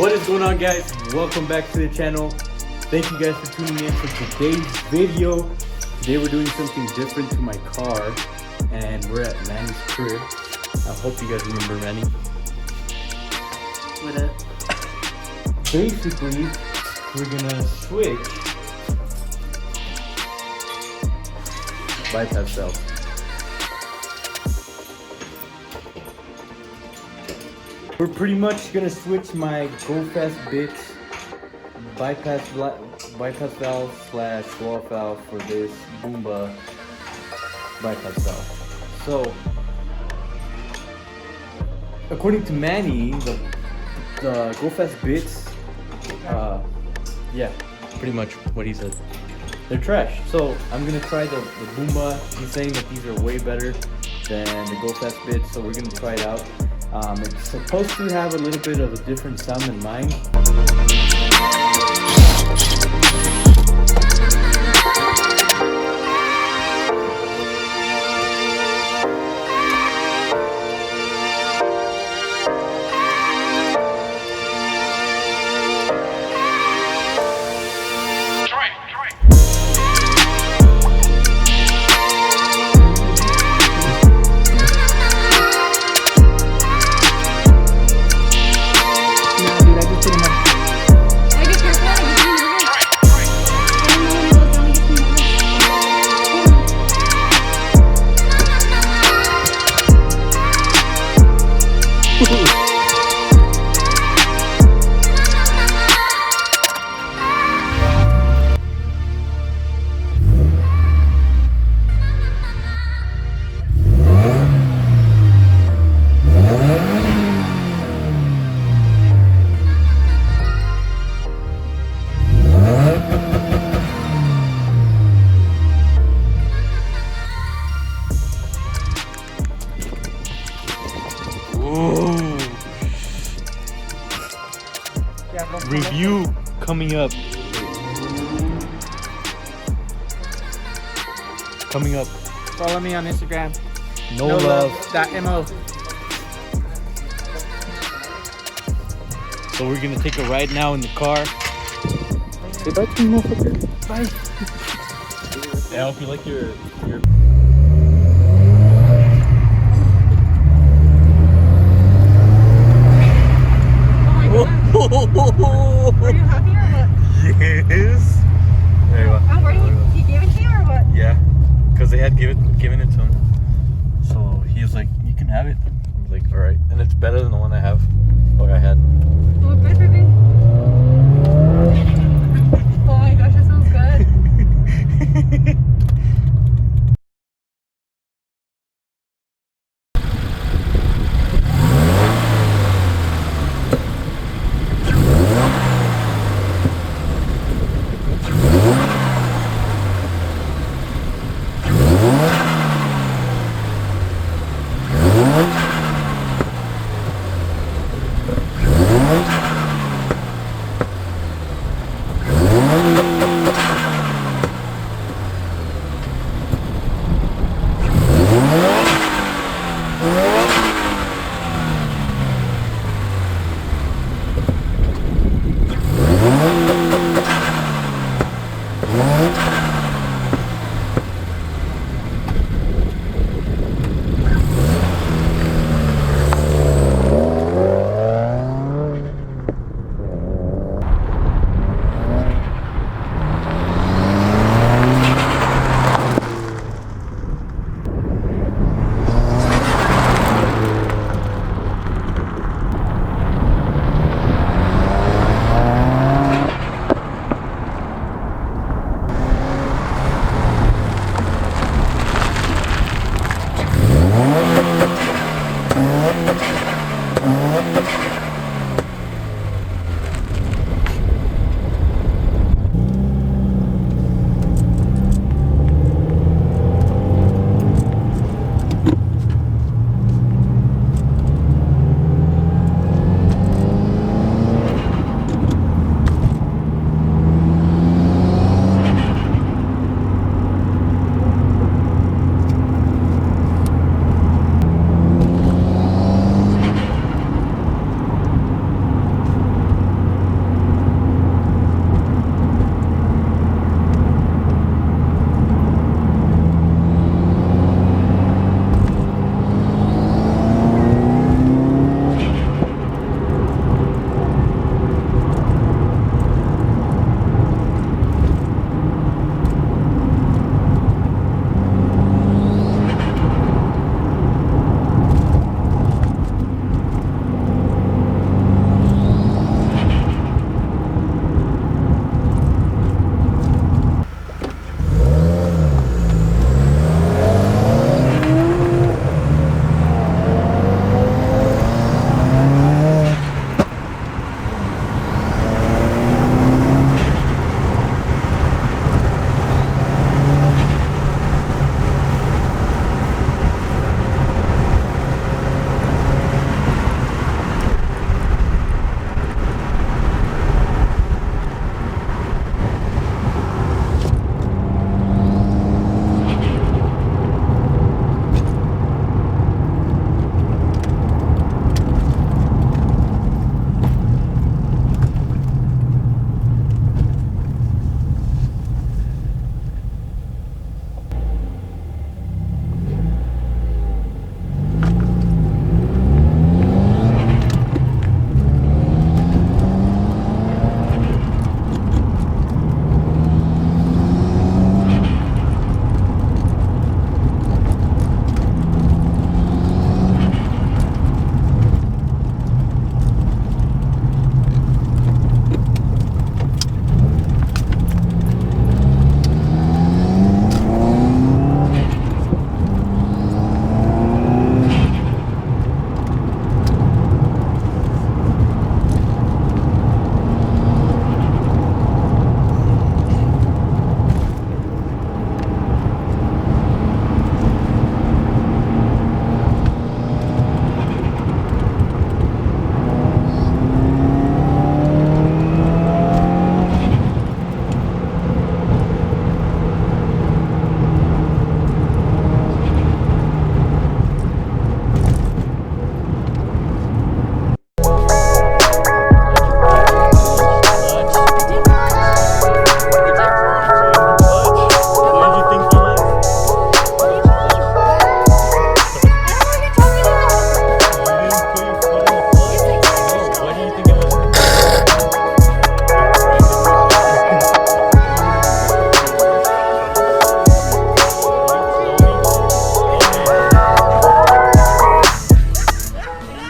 What is going on, guys? Welcome back to the channel. Thank you guys for tuning in for today's video. Today we're doing something different to my car, and we're at Manny's crib. I hope you guys remember Manny. What up? Basically, we're gonna switch bypass valves. We're pretty much gonna switch my Go Fast Bits bypass valve slash blow off valve for this Boomba bypass valve. So, according to Manny, the Go Fast Bits, yeah, pretty much what he said. They're trash. So I'm gonna try the Boomba. He's saying that these are way better than the Go Fast Bits, so we're gonna try it out. It's supposed to have a little bit of a different sound than mine. Review coming up. Follow me on Instagram. No love. .mo. So we're gonna take a ride now in the car. Say bye to me, motherfucker. Bye. I hope you like your Were you happy or what? Yes. There you go. Oh, he gave it to you or what? Yeah, because they had given it to him. So he was like, "You can have it." I was like, "All right," and it's better than the one I have.